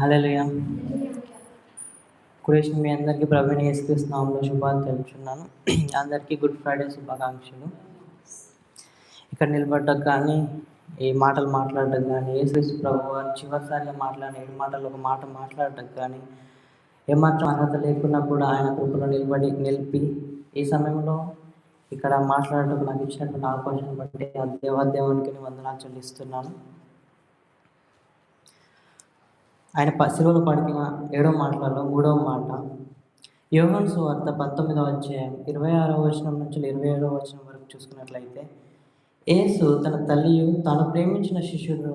హల్లెలూయా. కురేష్ మీ అందరికీ ప్రభువైన యేసుక్రీస్తు నామములో శుభాలు తెలుపుచున్నాను. అందరికీ గుడ్ ఫ్రైడే శుభాకాంక్షలు. ఇక్కడ నిలబడటం కానీ, ఈ మాటలు మాట్లాడటం కానీ, యేసుక్రీస్తు ప్రభువారు చివరిసారిగా మాట్లాడిన 7 మాటల్లో ఒక మాట మాట్లాడటం కానీ, ఏమాత్రం అర్హత లేకున్నా కూడా ఆయన కృపలో నిలిపి ఈ సమయంలో ఇక్కడ మాట్లాడటం నాకు ఇచ్చినటువంటి అవకాశం బట్టి ఆ దేవాదేవునికి వందనాలు చెల్లిస్తున్నాను. ఆయన శిలువలో పడిన 7వ మాటలలో 3వ మాట, యోహాను సువార్త 19వ అధ్యాయం 26వ వచనం నుంచి 27వ వచనం వరకు చూసుకున్నట్లయితే, యేసు తన తల్లియు తాను ప్రేమించిన శిష్యుడు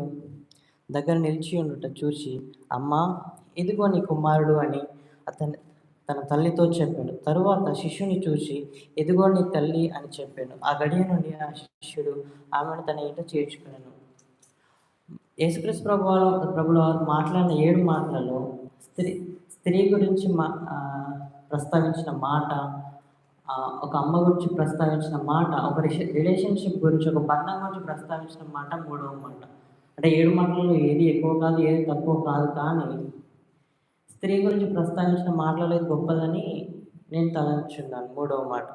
దగ్గర నిలిచి ఉండుట చూసి, అమ్మా ఇదిగో నీ కుమారుడు అని తన తల్లితో చెప్పాడు. తరువాత శిష్యుని చూసి, ఇదిగో నీ తల్లి అని చెప్పాడు. ఆ గడియ నుండి ఆ శిష్యుడు ఆమెను తన ఇంట చేర్చుకున్నాను. యేసుక్రీస్తు ప్రభుల వారు మాట్లాడిన 7 మాటలలో స్త్రీ గురించి ప్రస్తావించిన మాట, ఒక అమ్మ గురించి ప్రస్తావించిన మాట, ఒక రిలేషన్షిప్ గురించి, ఒక బంధం గురించి ప్రస్తావించిన మాట 3వ మాట. అంటే 7 మాటలలో ఏది ఎక్కువ కాదు, ఏది తక్కువ కాదు, కానీ స్త్రీ గురించి ప్రస్తావించిన మాటలలో గొప్పదని నేను తలంచున్నాను. 3వ మాట.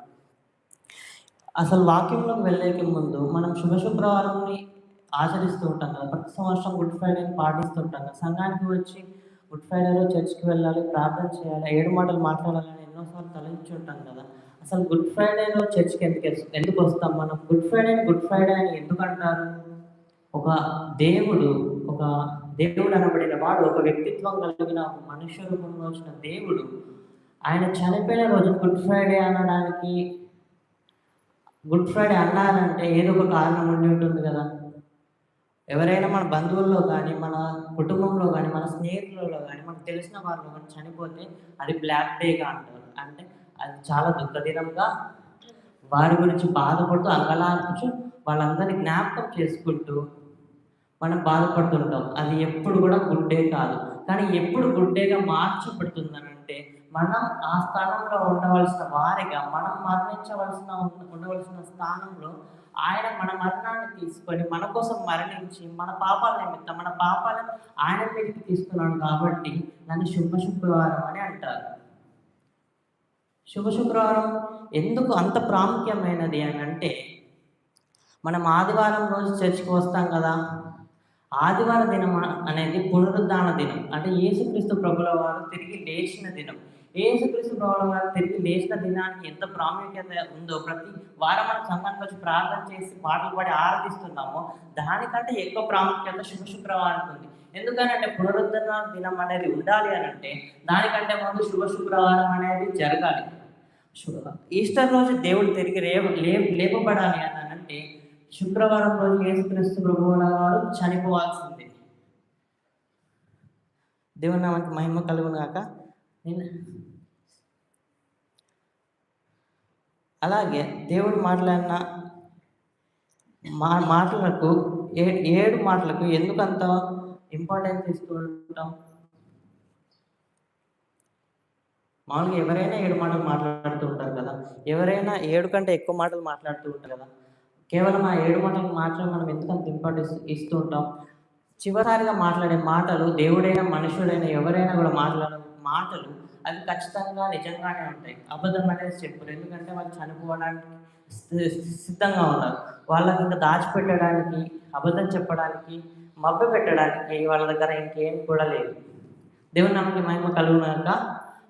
అసలు వాక్యంలోకి వెళ్ళేకి ముందు మనం శుక్రవారంని ఆచరిస్తూ ఉంటాం కదా. ప్రతి సంవత్సరం గుడ్ ఫ్రైడేని పాటిస్తుంటాం కదా. సంఘానికి వచ్చి గుడ్ ఫ్రైడేలో చర్చ్కి వెళ్ళాలి, ప్రార్థన చేయాలి, 7 మాటలు మాట్లాడాలని ఎన్నోసార్లు తలంచి ఉంటాం కదా. అసలు గుడ్ ఫ్రైడేలో చర్చ్కి ఎందుకు వస్తాం మనం? గుడ్ ఫ్రైడే అని ఎందుకు అంటారు? ఒక దేవుడు అనబడిన వాడు, ఒక వ్యక్తిత్వం కలిగిన ఒక మనుష్య రూపంలో వచ్చిన దేవుడు, ఆయన చనిపోయిన రోజు గుడ్ ఫ్రైడే అనడానికి, గుడ్ ఫ్రైడే అన్నారంటే ఏదో ఒక కారణం ఉండి ఉంటుంది కదా. ఎవరైనా మన బంధువుల్లో కానీ, మన కుటుంబంలో కానీ, మన స్నేహితులలో కానీ, మనకు తెలిసిన వారిలో కానీ చనిపోతే అది బ్లాక్ డేగా అంటారు. అంటే అది చాలా దుఃఖదినంగా, వారి గురించి బాధపడుతూ అంగలార్చుచు వాళ్ళందరినీ జ్ఞాపకం చేసుకుంటూ మనం బాధపడుతుంటాం. అది ఎప్పుడు కూడా గుడ్ డే కాదు. కానీ ఎప్పుడు గుడ్ డేగా మార్చబడుతుందనంటే, మనం ఆ స్థానంలో ఉండవలసిన వారిగా, మనం ఉండవలసిన స్థానంలో ఆయన మన మరణాన్ని తీసుకొని మన కోసం మరణించి, మన పాపాల నిమిత్తం మన పాపాలను ఆయన మీదకి తీసుకున్నాడు. కాబట్టి దాన్ని శుక్రవారం అని అంటారు. శుక్రవారం ఎందుకు అంత ప్రాముఖ్యమైనది అని అంటే, మనం ఆదివారం రోజు చర్చికి వస్తాం కదా. ఆదివారం దినం అనేది పునరుద్ధాన దినం. అంటే యేసుక్రీస్తు ప్రభుల వారు తిరిగి లేచిన దినం. యేసుక్రీస్తు ప్రభుల వారు తిరిగి లేచిన దినానికి ఎంత ప్రాముఖ్యత ఉందో, ప్రతి వారం మనం సంఘానికి వచ్చి ప్రార్థన చేసి పాటలు పాడి ఆరాధిస్తున్నామో, దానికంటే ఎక్కువ ప్రాముఖ్యత శుక్రవారానికి ఉంది. ఎందుకనంటే పునరుద్ధరణ దినం అనేది ఉండాలి అని అంటే, దానికంటే ముందు శుక్రవారం అనేది జరగాలి. ఈస్టర్ రోజు దేవుడు తిరిగి లేపబడాలి అని అంటే, శుక్రవారం రోజు యేసుక్రీస్తు ప్రభువుల వారు చనిపోవాల్సిందే. దేవుని నామానికి మహిమ కలుగును గాక. అలాగే దేవుడు మాట్లాడిన మాటలకు 7 మాటలకు ఎందుకంత ఇంపార్టెన్స్ ఇస్తూ ఉంటాం? మామూలుగా ఎవరైనా 7 మాటలు మాట్లాడుతూ ఉంటారు కదా. ఎవరైనా 7 కంటే ఎక్కువ మాటలు మాట్లాడుతూ ఉంటారు కదా. కేవలం ఆ 7 మాటలకు మాత్రమే మనం ఎందుకంత ఇంపార్టెన్స్ ఇస్తూ ఉంటాం? చివరిసారిగా మాట్లాడే మాటలు, దేవుడైనా మనుషుడైనా ఎవరైనా కూడా మాట్లాడే మాటలు అవి ఖచ్చితంగా నిజంగానే ఉంటాయి. అబద్ధం అనేది చెప్పరు. ఎందుకంటే వాళ్ళు చనిపోవడానికి సిద్ధంగా ఉన్నారు. వాళ్ళకి ఇంకా దాచిపెట్టడానికి, అబద్ధం చెప్పడానికి, మభ్య పెట్టడానికి వాళ్ళ దగ్గర ఇంకేం కూడా లేదు. దేవుని నామమునకు మహిమ కలుగుగాక.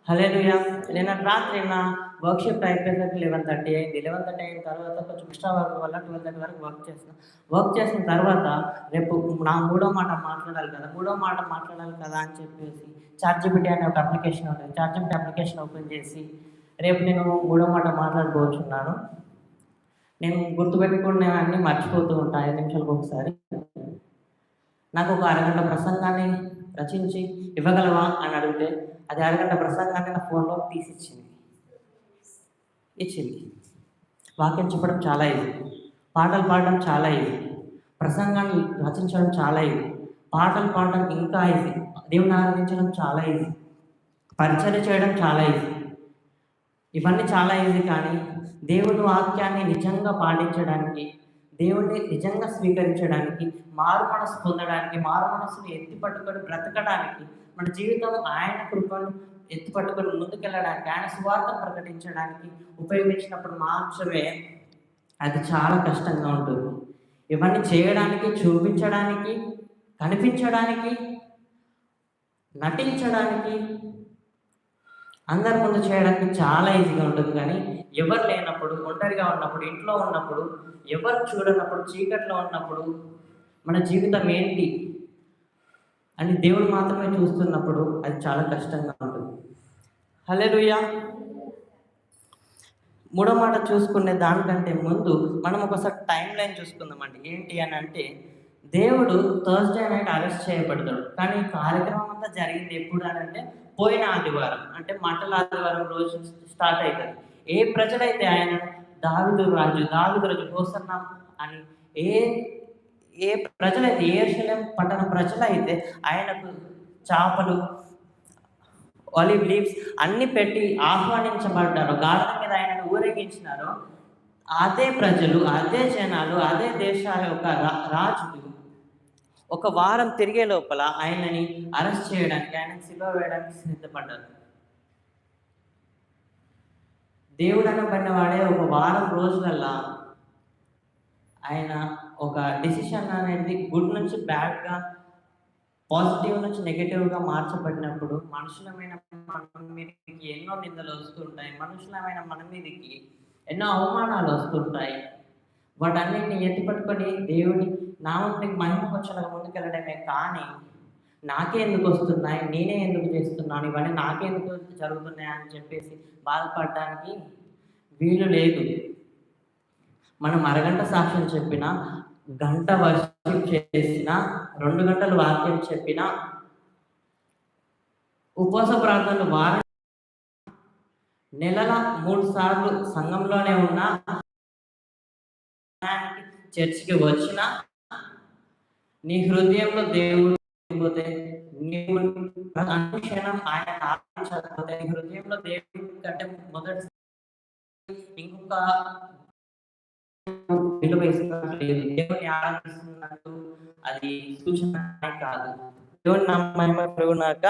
హల్లెలూయా. నిన్న రాత్రి నా వర్క్షాప్ అయిపోయేసరికి 11:30 అయింది. 11:30 అయిన తర్వాత కొంచెం ఎక్స్ట్రా వర్క్ వల్ల 12:30 వరకు వర్క్ చేసిన తర్వాత రేపు నా 3వ మాట మాట్లాడాలి కదా. 3వ మాట మాట్లాడాలి కదా అని చెప్పేసి చాట్‌జీపీటీ అనే ఒక అప్లికేషన్ ఉంటుంది. చాట్‌జీపీటీ అప్లికేషన్ ఓపెన్ చేసి రేపు నేను 3వ మాట మాట్లాడబోతున్నాను. నేను గుర్తుపెట్టుకునేవన్నీ మర్చిపోతూ ఉంటాను 5 నిమిషాలకు ఒకసారి. నాకు ఒక అరగంట ప్రసంగాన్ని రచించి ఇవ్వగలవా అని అడిగితే, అది అరగంట ప్రసంగాన్ని నా ఫోన్లో తీసిచ్చింది. వాక్యం చెప్పడం చాలా ఈజీ, పాటలు పాడడం చాలా ఈజీ, ప్రసంగాన్ని రచించడం చాలా ఈజీ, పాటలు పాడడం ఇంకా ఈజీ, దేవుని ఆరాధించడం చాలా ఈజీ, పరిచర్య చేయడం చాలా ఈజీ. ఇవన్నీ చాలా ఈజీ. కానీ దేవుని వాక్యాన్ని నిజంగా పాటించడానికి, దేవుణ్ణి నిజంగా స్వీకరించడానికి, మారు మనసు పొందడానికి, మారు మనసుని ఎత్తి పట్టుకొని బ్రతకడానికి, మన జీవితం ఆయన కృపను ఎత్తి పట్టుకొని ముందుకెళ్ళడానికి, ఆయన సువార్త ప్రకటించడానికి ఉపయోగించినప్పుడు మాత్రమే అది చాలా కష్టంగా ఉంటుంది. ఇవన్నీ చేయడానికి, చూపించడానికి, కనిపించడానికి, నటించడానికి, అందరి ముందు చేయడానికి చాలా ఈజీగా ఉంటుంది. కానీ ఎవరు లేనప్పుడు, ఒంటరిగా ఉన్నప్పుడు, ఇంట్లో ఉన్నప్పుడు, ఎవరు చూడనప్పుడు, చీకట్లో ఉన్నప్పుడు మన జీవితం ఏంటి అని దేవుడు మాత్రమే చూస్తున్నప్పుడు అది చాలా కష్టంగా ఉంటుంది. హల్లెలూయా. మూడో మాట చూసుకునే దానికంటే ముందు మనం ఒకసారి టైం లైన్ చూసుకుందామండి. ఏంటి అని అంటే, దేవుడు థర్స్‌డే నైట్ అరెస్ట్ చేయబడతాడు. కానీ కార్యక్రమం అంతా జరిగింది ఎప్పుడు అని అంటే, పోయిన ఆదివారం అంటే మంటల ఆదివారం రోజు స్టార్ట్ అవుతుంది. ఏ ప్రజలైతే ఆయన దావీదు రాజు హోసన్నా అని ఏ ఏ ప్రజలైతే, యెరూషలేము పట్టణ ప్రజలైతే ఆయనకు చేపలు, ఆలివ్ లీవ్స్ అన్ని పెట్టి ఆహ్వానించబడ్డారు, గాడిద మీద ఆయనను ఊరేగించినారు, అదే ప్రజలు, అదే జనాలు, అదే దేశాల యొక్క రాజులు ఒక వారం తిరిగే లోపల ఆయనని అరెస్ట్ చేయడానికి, ఆయనని సిలువ వేయడానికి సిద్ధపడ్డారు. దేవుడు అనబడిన వాడే ఒక వారం రోజులల్లా ఆయన ఒక డెసిషన్ అనేది గుడ్ నుంచి బ్యాడ్గా, పాజిటివ్ నుంచి నెగటివ్గా మార్చబడినప్పుడు మనుషులమైన మన మీదకి ఎన్నో నిందలు వస్తుంటాయి. మనుషులమైన మన మీదకి ఎన్నో అవమానాలు వస్తుంటాయి. వాటన్నిటిని ఎత్తిపట్టుకొని దేవుని నామానికి మహిమ వచ్చేలాగా ముందుకెళ్ళడమే కానీ, నాకే ఎందుకు వస్తున్నాయి, నేనే ఎందుకు చేస్తున్నాను, ఇవన్నీ నాకే ఎందుకు జరుగుతున్నాయి అని చెప్పేసి బాధపడడానికి వీలు లేదు. మనం అరగంట సాక్ష్యం చెప్పినా, గంట వర్షిప్ చేసినా, 2 గంటలు వాక్యం చెప్పినా, ఉపవాస ప్రార్థనలు వారం నెలల 3 సార్లు సంఘంలోనే ఉన్నా, చర్చికి వచ్చినా, నీ హృదయంలో దేవుడు లేకపోతే, నీవు అనుక్షణం ఆయన ఆరాధించకపోతే, నీ హృదయంలో దేవుడి కంటే మొదటి ఇంకొక విలువ ఇస్తున్నట్టు లేదు. దేవుని ఆరాధిస్తున్నట్టు అది సూచన కాదు. దేవుని నామమున ప్రభునాక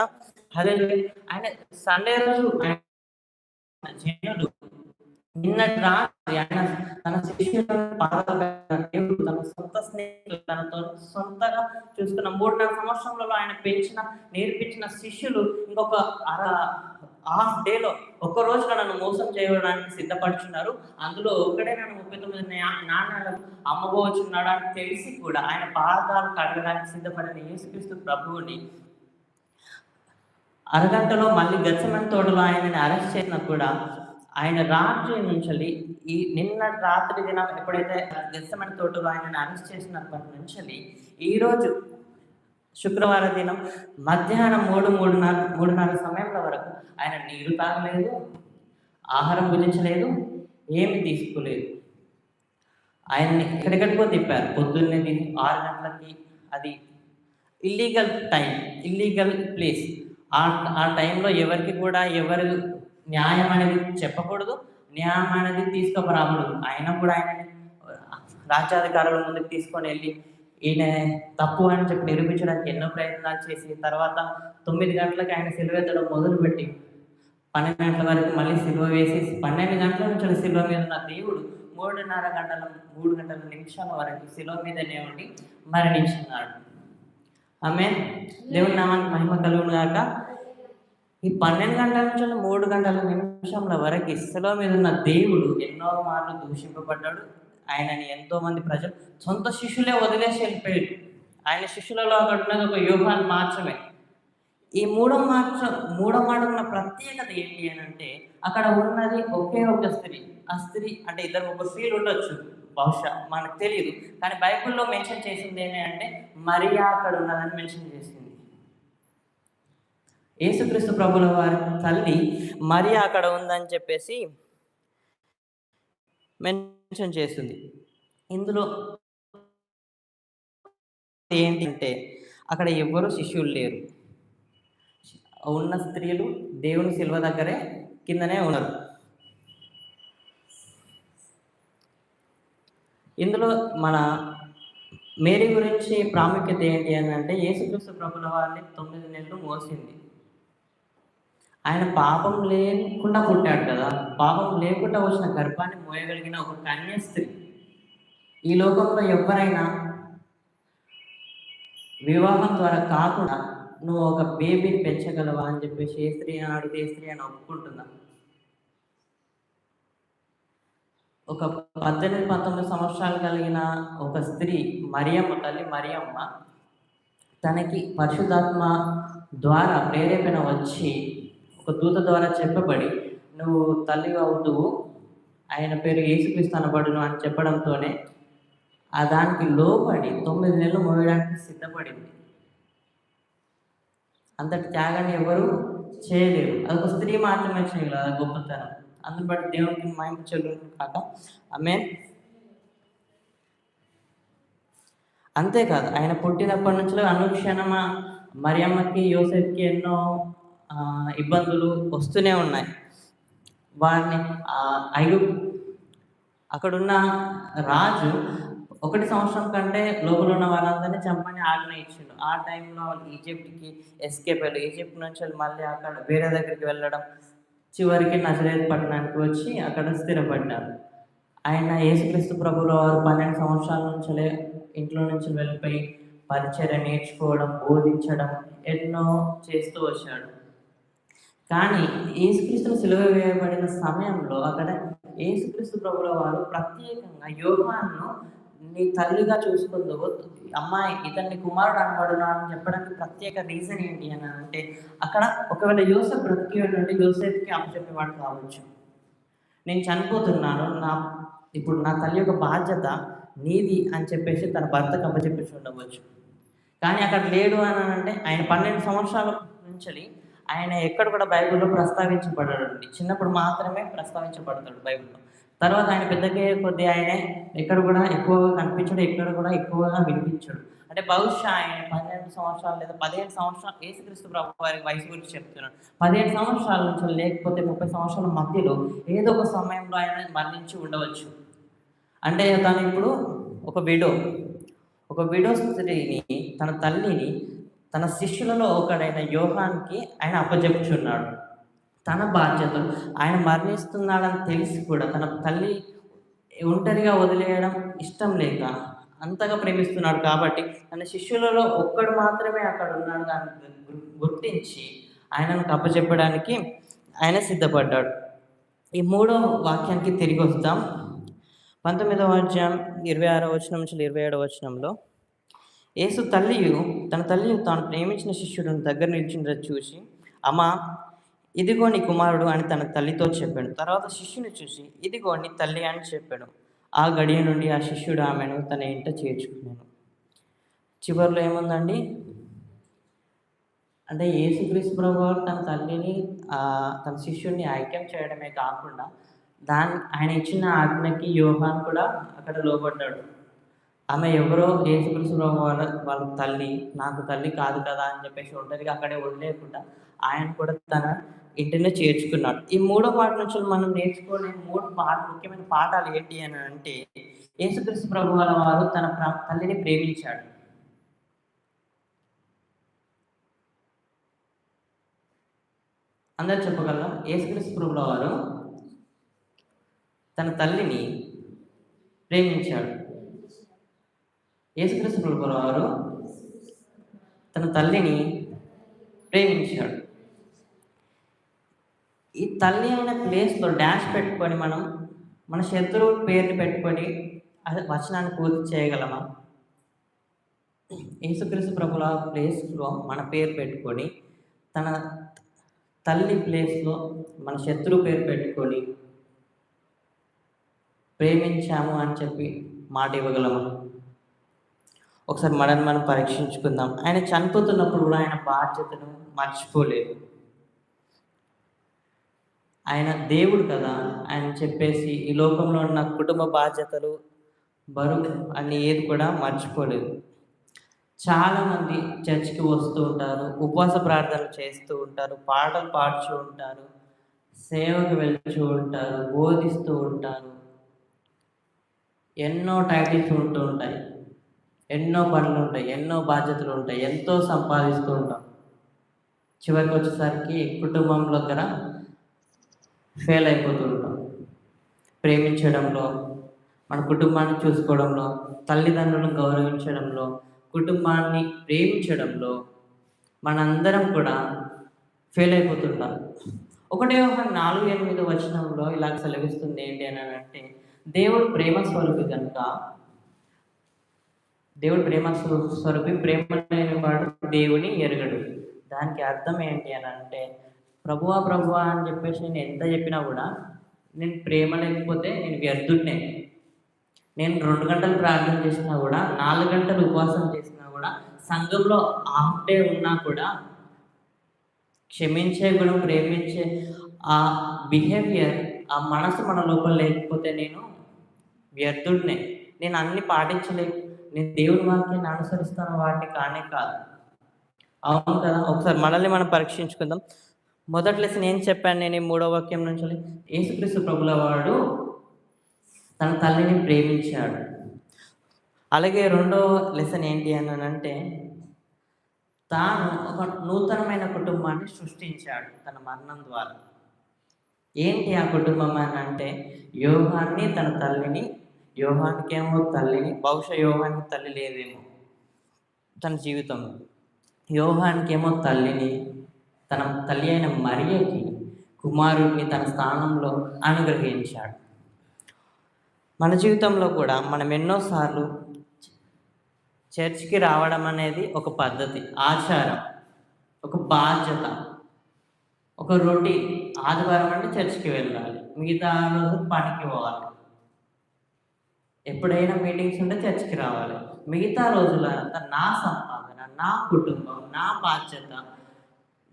హల్లెలూయా. ఆయన సండే రోజు ఆయన జనులు నిన్నటి రాత్రి ఆయన తన శిష్యులను దేవుడు తన సొంత స్నేహితులు, తనతో సొంతగా చూసుకున్న 3.5 సంవత్సరంలో ఆయన నేర్పించిన శిష్యులు ఇంకొక హాఫ్ డేలో, ఒక్క రోజులో నన్ను మోసం చేయడానికి సిద్ధపడుచున్నారు. అందులో ఒకడే నన్ను 39 నాణ్యాలకు అమ్మబోచున్నాడు అని తెలిసి కూడా ఆయన పాదాలు కడగడానికి సిద్ధపడిన యేసుక్రీస్తు ప్రభువుని అరగంటలో మళ్ళీ గెత్సేమనే తోటలో ఆయనని అరెస్ట్ చేసినా కూడా, ఆయన రాత్రి నుంచి ఈ నిన్న రాత్రి దినం ఎప్పుడైతే గెత్సేమనే తోటలో ఆయనని అరెస్ట్ చేసినప్పటి నుంచి ఈరోజు శుక్రవార దినం మధ్యాహ్నం 3:30 సమయంలో వరకు ఆయన నీరు తాగలేదు, ఆహారం భుజించలేదు, ఏమి తీసుకోలేదు. ఆయన్ని ఎక్కడెక్కడికో తిప్పారు. పొద్దున్నే 6 గంటలకి, అది ఇల్లీగల్ టైం, ఇల్లీగల్ ప్లేస్. ఆ టైంలో ఎవరికి కూడా ఎవరు న్యాయం అనేది చెప్పకూడదు, న్యాయం అనేది తీసుకురాకూడదు. అయినా కూడా ఆయనని రాజ్యాధికారుల ముందుకు తీసుకొని వెళ్ళి ఈయన తప్పు అని చెప్పి నిరూపించడానికి ఎన్నో ప్రయత్నాలు చేసి, తర్వాత 9 గంటలకు ఆయన సిలువెత్తడం మొదలుపెట్టి 12 గంటల వరకు మళ్ళీ సిలువ వేసి, 12 గంటల నుంచి సిలువ మీద ఉన్న దేవుడు 3 గంటల నిమిషాల వరకు సిలువ మీదనే ఉండి మరణించున్నాడు. ఆమేన్. దేవుని నామానికి మహిమ కలుగును గాక. ఈ 12 గంటల నుంచి 3 గంటల నిమిషంల వరకు సిలువ మీద ఉన్న దేవుడు ఎన్నో మార్లు దూషింపబడ్డాడు. ఆయనని ఎంతో మంది ప్రజలు, సొంత శిష్యులే వదిలేసి వెళ్ళిపోయాడు. ఆయన శిష్యులలో అక్కడ ఉన్నది ఒక యోహాను మాత్రమే. ఈ మూడో మాట ఉన్న ప్రత్యేకత ఏంటి అని అంటే, అక్కడ ఉన్నది ఒకే ఒక స్త్రీ. ఆ స్త్రీ అంటే ఇద్దరు ముగ్గురు స్త్రీలు ఉండొచ్చు బహుశా, మనకు తెలియదు. కానీ బైబిల్లో మెన్షన్ చేసింది ఏంటి అంటే, మరియా అక్కడ ఉన్నదని మెన్షన్ చేసింది. యేసుక్రీస్తు ప్రభుల వారి తల్లి మరియా అక్కడ ఉందని చెప్పేసి మెన్షన్ చేస్తుంది. ఇందులో ఏంటంటే, అక్కడ ఎవ్వరూ శిష్యులు లేరు. ఉన్న స్త్రీలు దేవుని శిలువ దగ్గరే కిందనే ఉన్నారు. ఇందులో మన మేరీ గురించి ప్రాముఖ్యత ఏంటి అని అంటే, యేసుక్రీస్తు ప్రభుల వారిని 9 నెలలు మోసింది. ఆయన పాపం లేకుండా పుట్టాడు కదా! పాపం లేకుండా వచ్చిన గర్భాన్ని మోయగలిగిన ఒక కన్య స్త్రీ. ఈ లోకంలో ఎవ్వరైనా వివాహం ద్వారా కాకుండా నువ్వు ఒక బేబీని పెంచగలవా అని చెప్పేసి ఏ స్త్రీ అని అడిగితే ఏ స్త్రీ అని ఒప్పుకుంటుందా? ఒక 18, 19 సంవత్సరాలు కలిగిన ఒక స్త్రీ మరియమ్మ, తల్లి మరియమ్మ తనకి పరిశుద్ధాత్మ ద్వారా ప్రేరేపణ వచ్చి ఒక దూత ద్వారా చెప్పబడి నువ్వు తల్లి అవుతువు, ఆయన పేరు యేసుక్రీస్తు అనబడును అని చెప్పడంతోనే ఆ దానికి లోబడి 9 నెలలు మోయడానికి సిద్ధపడింది. అంతటి త్యాగాన్ని ఎవరు చేయలేరు. అదొక స్త్రీ మాత్రమే చేయగలరు. అది గొప్పతనం. అందుని బట్టి దేవునికి మహిమ చెల్లును కాక. ఆమేన్. అంతేకాదు, ఆయన పుట్టినప్పటి నుంచి అనుక్షణమ మరియమ్మకి, యోసేపుకి ఎన్నో ఇబ్బందులు వస్తూనే ఉన్నాయి. వారిని అక్కడున్న రాజు 1 సంవత్సరం కంటే లోపల ఉన్న వాళ్ళందరినీ చంపని ఆజ్ఞ ఇచ్చిండు. ఆ టైంలో వాళ్ళు ఈజిప్ట్‌కి ఎస్కేప్ అయ్యారు. ఈజిప్ట్ నుంచి మళ్ళీ అక్కడ వేరే దగ్గరికి వెళ్ళడం, చివరికి నజరేతు పట్టణానికి వచ్చి అక్కడ స్థిరపడ్డారు. ఆయన యేసుక్రీస్తు ప్రభుల వారు 12 సంవత్సరాల నుంచే ఇంట్లో నుంచి వెళ్ళిపోయి పరిచర్య నేర్చుకోవడం, బోధించడం ఎన్నో చేస్తూ వచ్చాడు. కానీ యేసుక్రీస్తును సిలువ వేయబడిన సమయంలో అక్కడ యేసుక్రీస్తు ప్రభుల వారు ప్రత్యేకంగా యోహానును నీ తల్లిగా చూసుకుందువు, అమ్మాయి ఇతన్ని కుమారుడు అనబడును అని చెప్పడానికి ప్రత్యేక రీజన్ ఏంటి అని అంటే, అక్కడ ఒకవేళ యోసేపు బ్రతికి ఉంటే యోసేపుకి అప్పచెప్పేవాడు కావచ్చు. నేను చనిపోతున్నాను, ఇప్పుడు నా తల్లి యొక్క బాధ్యత నీది అని చెప్పేసి తన భర్తకు అప్పచెప్పేసి ఉండవచ్చు. కానీ అక్కడ లేడు అని అంటే ఆయన 12 సంవత్సరాల నుంచి ఆయన ఎక్కడ కూడా బైబిల్లో ప్రస్తావించబడాడండి. చిన్నప్పుడు మాత్రమే ప్రస్తావించబడతాడు బైబిల్లో. తర్వాత ఆయన పెద్దగా కొద్దీ ఆయన ఎక్కడ కూడా ఎక్కువగా కనిపించడు, ఎక్కడ కూడా ఎక్కువగా వినిపించడు. అంటే బహుశా ఆయన 12 సంవత్సరాలు లేదా 15 సంవత్సరాలు, యేసుక్రీస్తు ప్రభు వారి వయసు గురించి చెప్తున్నాడు. 15 సంవత్సరాల నుంచి లేకపోతే 30 సంవత్సరాల మధ్యలో ఏదో ఒక సమయంలో ఆయన మరణించి ఉండవచ్చు. అంటే తను ఇప్పుడు ఒక విడో స్త్రీని, తన తల్లిని తన శిష్యులలో ఒకడైన యోహాన్కి ఆయన అప్పచెప్పుచున్నాడు. తన బాధ్యతలు ఆయన మరణిస్తున్నాడని తెలిసి కూడా తన తల్లి ఒంటరిగా వదిలేయడం ఇష్టం లేక అంతగా ప్రేమిస్తున్నాడు కాబట్టి తన శిష్యులలో ఒక్కడు మాత్రమే అక్కడ ఉన్నాడు దాన్ని గుర్తించి ఆయనను అప్పచెప్పడానికి ఆయన సిద్ధపడ్డాడు. ఈ 3వ వాక్యానికి తిరిగి వస్తాం. 19వ అధ్యాయం 26వ వచనం నుంచి 27వ వచనంలో, యేసు తన తల్లి తాను ప్రేమించిన శిష్యుడిని దగ్గర నిలిచిందో చూసి, అమ్మా ఇదిగో నీ కుమారుడు అని తన తల్లితో చెప్పాడు. తర్వాత శిష్యుని చూసి ఇదిగో నీ తల్లి అని చెప్పాడు. ఆ గడియ నుండి ఆ శిష్యుడు ఆమెను తన ఇంట చేర్చుకున్నాను. చివరిలో ఏముందండి అంటే, యేసుక్రీస్తు ప్రభువారు తన తల్లిని తన శిష్యుడిని ఐక్యం చేయడమే కాకుండా ఆయన ఇచ్చిన ఆజ్ఞకి యోహాను కూడా అక్కడ లోబడ్డాడు. ఆమె ఎవరో యేసుక్రీస్తు ప్రభు వాళ్ళ తల్లి, నాకు తల్లి కాదు కదా అని చెప్పేసి ఒంటరిగా అక్కడే వదిలేయకుండా ఆయన కూడా తన ఇంటిని చేర్చుకున్నాడు. ఈ 3వ పాట నుంచి మనం నేర్చుకునే 3 ముఖ్యమైన పాఠాలు ఏంటి అని అంటే, యేసుక్రీస్తు ప్రభు వారు తన తల్లిని ప్రేమించాడు. అందరు చెప్పగలం. యేసుక్రీస్తు ప్రభుల వారు తన తల్లిని ప్రేమించాడు. యేసుక్రీస్తు ప్రభుల వారు తన తల్లిని ప్రేమించాడు. ఈ తల్లి అయిన ప్లేస్లో డాష్ పెట్టుకొని మనం మన శత్రువు పేరుని పెట్టుకొని అది వచనాన్ని పూర్తి చేయగలమా? యేసుక్రీస్తు ప్రభుల ప్లేస్లో మన పేరు పెట్టుకొని తన తల్లి ప్లేస్లో మన శత్రువు పేరు పెట్టుకొని ప్రేమించాము అని చెప్పి మాట ఇవ్వగలమా? ఒకసారి మనం పరీక్షించుకుందాం. ఆయన చనిపోతున్నప్పుడు కూడా ఆయన బాధ్యతను మర్చిపోలేదు. ఆయన దేవుడు కదా ఆయన చెప్పేసి ఈ లోకంలో ఉన్న కుటుంబ బాధ్యతలు, బరువు అన్ని ఏది కూడా మర్చిపోలేదు. చాలామంది చర్చికి వస్తూ ఉంటారు, ఉపవాస ప్రార్థనలు చేస్తూ ఉంటారు, పాటలు పాడుతూ ఉంటారు, సేవకు వెళ్తూ ఉంటారు, బోధిస్తూ ఉంటారు. ఎన్నో టైటిల్స్ ఉంటూ ఉంటాయి, ఎన్నో పనులు ఉంటాయి, ఎన్నో బాధ్యతలు ఉంటాయి, ఎంతో సంపాదిస్తూ ఉంటాం. చివరికి వచ్చేసరికి కుటుంబంలో దగ్గర ఫెయిల్ అయిపోతూ ఉంటాం. ప్రేమించడంలో, మన కుటుంబాన్ని చూసుకోవడంలో, తల్లిదండ్రులను గౌరవించడంలో, కుటుంబాన్ని ప్రేమించడంలో మనందరం కూడా ఫెయిల్ అయిపోతుంటాం. 1 యోహాను 4:8 వచనంలో ఇలాగ సెలవిస్తుంది ఏంటి అని అంటే, దేవుడు ప్రేమ స్వరూపి కనుక, దేవుడు ప్రేమ స్వరూపి, ప్రేమ లేని వాడు దేవుని ఎరుగడు. దానికి అర్థం ఏంటి అని అంటే, ప్రభువా ప్రభువా అని చెప్పేసి నేను ఎంత చెప్పినా కూడా, నేను ప్రేమ లేకపోతే నేను వ్యర్థుడినే. నేను 2 గంటలు ప్రార్థన చేసినా కూడా, 4 గంటలు ఉపవాసం చేసినా కూడా, సంఘంలో హాఫ్ డే ఉన్నా కూడా క్షమించే గుణం, ప్రేమించే ఆ బిహేవియర్, ఆ మనసు మన లోపల లేకపోతే నేను వ్యర్థుడినే. నేను అన్ని నేను దేవుని వాక్యాన్ని అనుసరిస్తున్న వాడిని కానే కాదు. అవును కదా? ఒకసారి మనల్ని మనం పరీక్షించుకుందాం. మొదటి లెసన్ ఏం చెప్పాను నేను ఈ 3వ వాక్యం నుంచి? యేసుక్రీస్తు ప్రభుల వాడు తన తల్లిని ప్రేమించాడు. అలాగే రెండవ లెసన్ ఏంటి అని అంటే, తాను ఒక నూతనమైన కుటుంబాన్ని సృష్టించాడు తన మరణం ద్వారా. ఏంటి ఆ కుటుంబం అని అంటే, యోహాన్ని తన తల్లిని, యోహానికేమో తల్లిని, బహుశా యోహానికి తల్లి లేదేమో తన జీవితంలో. యోహానికేమో తల్లిని, తన తల్లి అయిన మరియకి కుమారుడిని తన స్థానంలో అనుగ్రహించాడు. మన జీవితంలో కూడా మనం ఎన్నోసార్లు చర్చ్కి రావడం అనేది ఒక పద్ధతి, ఆచారం, ఒక బాధ్యత, ఒక రొటీన్. ఆదివారం అంటే చర్చ్కి వెళ్ళాలి, మిగతా రోజు పనికి పోవాలి. ఎప్పుడైనా మీటింగ్స్ ఉంటే చర్చ్కి రావాలి. మిగతా రోజులంతా నా సంపాదన, నా కుటుంబం, నా బాధ్యత,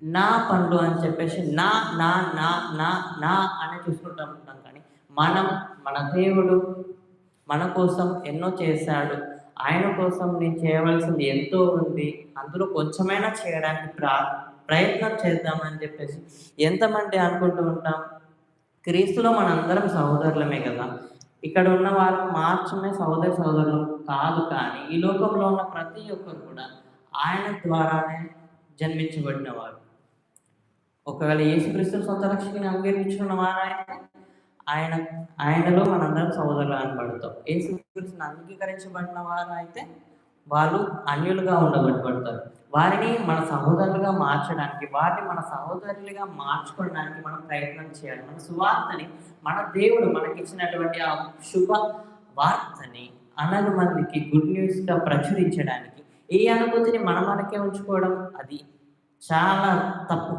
నా పనులు అని చెప్పేసి నా నా నా నా నా అని చూసుకుంటూ ఉంటాం. కానీ మన దేవుడు మన కోసం ఎన్నో చేశాడు. ఆయన కోసం నేను చేయవలసింది ఎంతో ఉంది. అందులో కొంచెమైనా చేయడానికి ప్రయత్నం చేద్దామని చెప్పేసి ఎంతమంది అనుకుంటూ ఉంటాం. క్రీస్తులో మనందరం సహోదరులమే కదా. ఇక్కడ ఉన్న వారు మాత్రమే సహోదరులు కాదు, కానీ ఈ లోకంలో ఉన్న ప్రతి ఒక్కరు కూడా ఆయన ద్వారానే జన్మించబడిన వారు. ఒకవేళ యేసుక్రీస్తు సొంత రక్షకుని అంగీకరించుకున్న వారైతే ఆయనలో మనందరం సహోదరులు అనబడతాం. యేసుక్రీస్తుని అంగీకరించబడిన వారు అయితే వాళ్ళు అన్యులుగా ఉండబడతారు. వారిని మన సహోదరులుగా మార్చడానికి, వారిని మన సహోదరులుగా మార్చుకోవడానికి మనం ప్రయత్నం చేయాలి. మన సువార్తని, మన దేవుడు మనకిచ్చినటువంటి ఆ శుభ వార్తని అనలు మందికి గుడ్ న్యూస్గా ప్రచురించడానికి ఈ అనుభూతిని మనకే ఉంచుకోవడం అది చాలా తప్పు.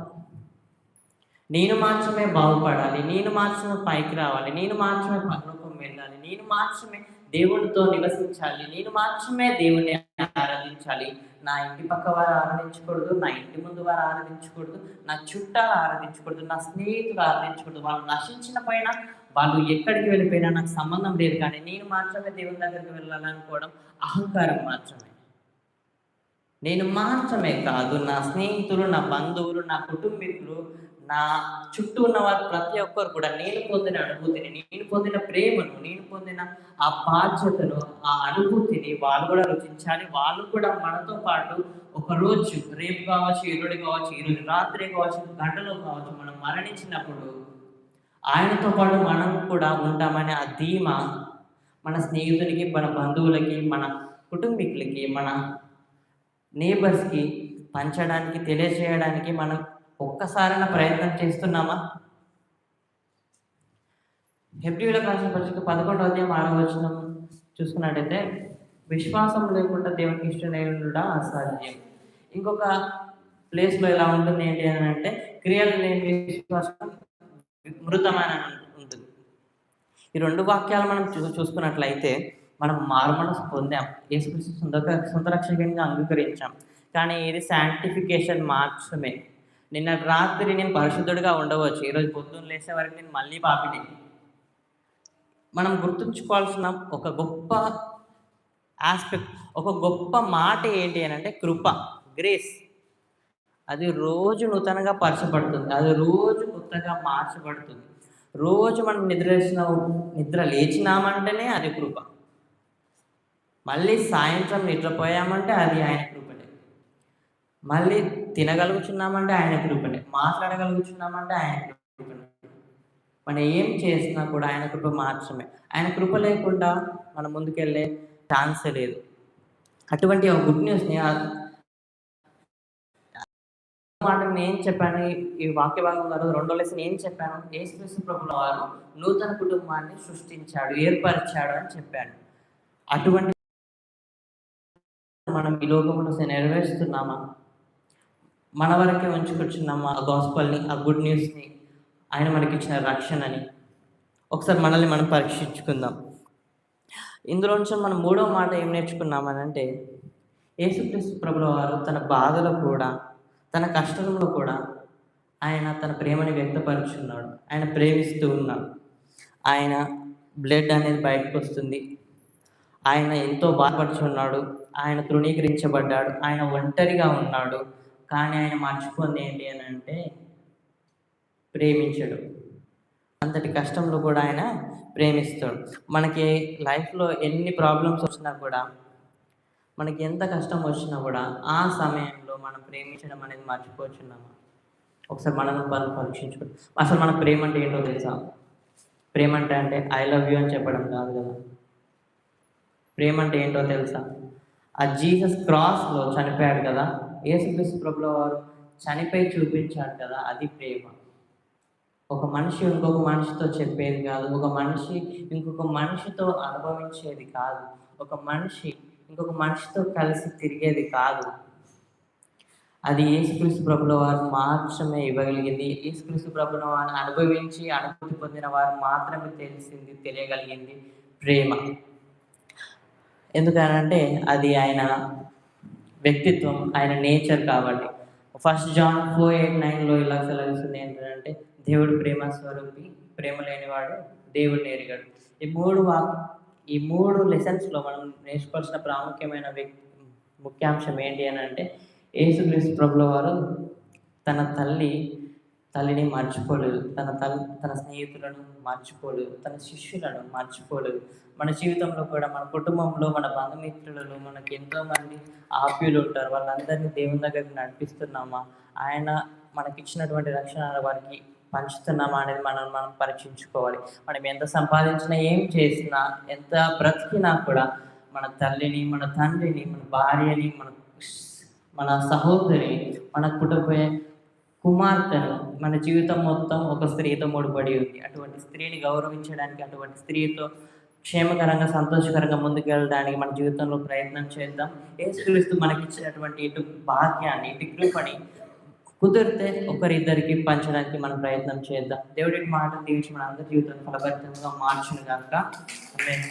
నేను మాత్రమే బాగుపడాలి, నేను మాత్రమే పైకి రావాలి, నేను మాత్రమే పరలోకం వెళ్ళాలి, నేను మాత్రమే దేవునితో నివసించాలి, నేను మాత్రమే దేవుని ఆరాధించాలి, నా ఇంటి పక్క వారు ఆరాధించకూడదు, నా ఇంటి ముందు వారు ఆరాధించకూడదు, నా చుట్టాలు ఆరాధించకూడదు, నా స్నేహితులు ఆరాధించకూడదు, వాళ్ళు నశించిన పైన వాళ్ళు ఎక్కడికి వెళ్ళిపోయినా నాకు సంబంధం లేదు, కానీ నేను మాత్రమే దేవుని దగ్గరికి వెళ్ళాలనుకోవడం అహంకారం మాత్రమే. నేను మాత్రమే కాదు, నా స్నేహితులు, నా బంధువులు, నా కుటుంబీకులు, నా చుట్టూ ఉన్న వారు ప్రతి ఒక్కరు కూడా నేను పొందిన అనుభూతిని, నేను పొందిన ప్రేమను, నేను పొందిన ఆ బాధ్యతను, ఆ అనుభూతిని వాళ్ళు కూడా రుచించాలి. వాళ్ళు కూడా మనతో పాటు ఒకరోజు, రేపు కావచ్చు, ఎల్లుండి కావచ్చు, ఈరోజు రాత్రి కావచ్చు, గంటలో కావచ్చు, మనం మరణించినప్పుడు ఆయనతో పాటు మనం కూడా ఉంటామనే ఆ ధీమా మన స్నేహితులకి, మన బంధువులకి, మన కుటుంబీకులకి, మన నేబర్స్కి పంచడానికి, తెలియజేయడానికి మనం ఒక్కసారైనా ప్రయత్నం చేస్తున్నామా? హెబ్రీయులకు రాసిన పత్రిక 11వ అధ్యాయం 6వ వచనం చూసుకున్నట్టయితే, విశ్వాసం లేకుండా దేవునికి ఇష్టమైనడా అసాధ్యం. ఇంకొక ప్లేస్లో ఎలా ఉంటుంది ఏంటి అని అంటే, క్రియలు లేని విశ్వాసం మృతమైన ఉంటుంది. ఈ 2 వాక్యాలు మనం చూసుకున్నట్లయితే మనం మారుమనసు పొందాం, యేసుక్రీస్తు సొంత రక్షకునిగా అంగీకరించాం, కానీ ఇది శాంటిఫికేషన్ మాత్రమే. నిన్న రాత్రి నేను పరిశుద్ధుడిగా ఉండవచ్చు, ఈరోజు పొద్దున్న లేసే వరకు నేను మళ్ళీ పాపిని. మనం గుర్తుంచుకోవాల్సిన ఒక గొప్ప ఆస్పెక్ట్, ఒక గొప్ప మాట ఏంటి అని అంటే కృప, గ్రేస్. అది రోజు నూతనంగా పరచబడుతుంది, అది రోజు కొత్తగా మార్చబడుతుంది. రోజు మనం నిద్ర లేచినామంటేనే అది కృప. మళ్ళీ సాయంత్రం నిద్రపోయామంటే అది ఆయన కృపనే. మళ్ళీ తినగలుగుచున్నామంటే ఆయన కృపనే. మాట్లాడగలుగుచున్నామంటే ఆయన కృపనే. మనం ఏం చేసినా కూడా ఆయన కృప మాత్రమే. ఆయన కృప లేకుండా మనం ముందుకెళ్ళే ఛాన్సే లేదు. అటువంటి ఒక గుడ్ న్యూస్‌ని మాట నేను చెప్పాను. ఈ వాక్య భాగం ద్వారా రెండో లెసన్ ఏం చెప్పాను? యేసుక్రీస్తు ప్రభుల వారు నూతన కుటుంబాన్ని సృష్టించాడు, ఏర్పరిచాడు అని చెప్పాను. అటువంటి మనం ఈ లోకంలో నెరవేరుస్తున్నామా? మన వరకే ఉంచుకొచ్చున్నామా ఆ గాస్పెల్‌ని, ఆ గుడ్ న్యూస్‌ని, ఆయన మనకిచ్చిన రక్షణని? ఒకసారి మనల్ని మనం పరీక్షించుకుందాం. ఇందులోంచి మనం మూడో మాట ఏం నేర్చుకున్నామనంటే, యేసుక్రీస్తు ప్రభుల వారు తన బాధలో కూడా, తన కష్టంలో కూడా ఆయన తన ప్రేమని వ్యక్తపరుచున్నాడు. ఆయన ప్రేమిస్తూ ఉన్నాడు. ఆయన బ్లడ్ అనేది బయటకొస్తుంది. ఆయన ఎంతో బాధపడుచున్నాడు. ఆయన తృణీకరించబడ్డాడు. ఆయన ఒంటరిగా ఉన్నాడు. కానీ ఆయన మర్చిపోయింది ఏంటి అనంటే ప్రేమించడు. అంతటి కష్టంలో కూడా ఆయన ప్రేమిస్తాడు. మనకి లైఫ్‌లో ఎన్ని ప్రాబ్లమ్స్ వచ్చినా కూడా, మనకి ఎంత కష్టం వచ్చినా కూడా, ఆ సమయంలో మనం ప్రేమించడం అనేది మర్చిపోతున్నామా? ఒకసారి మనల్ని మనం పరీక్షించుకోండి. అసలు మనకు ప్రేమ అంటే ఏంటో తెలుసా? ప్రేమ అంటే ఐ లవ్ యూ అని చెప్పడం కాదు కదా! ప్రేమ అంటే ఏంటో తెలుసా? ఆ జీసస్ క్రాస్‌లో చనిపోయాడు కదా! యేసుక్రీస్తు ప్రభుల వారు చనిపోయి చూపించాడు కదా! అది ప్రేమ. ఒక మనిషి ఇంకొక మనిషితో చెప్పేది కాదు. ఒక మనిషి ఇంకొక మనిషితో అనుభవించేది కాదు. ఒక మనిషి ఇంకొక మనిషితో కలిసి తిరిగేది కాదు. అది యేసుక్రీస్తు ప్రభుల వారు మాత్రమే ఇవ్వగలిగింది. యేసుక్రీస్తు ప్రభుల వారిని అనుభవించి, అనుభూతి పొందిన వారు మాత్రమే తెలియగలిగింది ప్రేమ. ఎందుకనంటే అది ఆయన వ్యక్తిత్వం, ఆయన నేచర్ కాబట్టి. ఫస్ట్ జాన్ 4:8-9లో ఇలా సెలవిస్తుంది ఏంటంటే, దేవుడు ప్రేమ స్వరూపి, ప్రేమ లేనివాడు దేవుడిని ఎరుగడు. ఈ మూడు లెసన్స్‌లో మనం నేర్చుకోవాల్సిన ప్రాముఖ్యమైన ముఖ్యాంశం ఏంటి అనంటే, యేసుక్రీస్తు ప్రభుల వారు తన తల్లిని మర్చిపోలేదు. తన స్నేహితులను మర్చిపోలేదు. తన శిష్యులను మర్చిపోలేదు. మన జీవితంలో కూడా, మన కుటుంబంలో, మన బంధుమిత్రులలో మనకి ఎంతోమంది ఆప్యులు ఉంటారు. వాళ్ళందరినీ దేవుని దగ్గరికి నడిపిస్తున్నామా? ఆయన మనకిచ్చినటువంటి రక్షణ వారికి పంచుతున్నామా అనేది మనం పరీక్షించుకోవాలి. మనం ఎంత సంపాదించినా, ఏం చేసినా, ఎంత బ్రతికినా కూడా మన తల్లిని, మన తండ్రిని, మన భార్యని, మన సహోదరిని, మనకు పుట్టబోయే కుమార్తెను, మన జీవితం మొత్తం ఒక స్త్రీతో ముడిపడి ఉంది. అటువంటి స్త్రీని గౌరవించడానికి, అటువంటి స్త్రీతో క్షేమకరంగా, సంతోషకరంగా ముందుకెళ్ళడానికి మన జీవితంలో ప్రయత్నం చేద్దాం. యేసుక్రీస్తు మనకిచ్చినటువంటి ఇటు భాగ్యాన్ని, ఇటు కృపని కుదిరితే ఒకరిద్దరికి పంచడానికి మనం ప్రయత్నం చేద్దాం. దేవుడి మాట దీవించి మన అందరి జీవితాన్ని ఫలభరితంగా మార్చును గాక. ఆమేన్.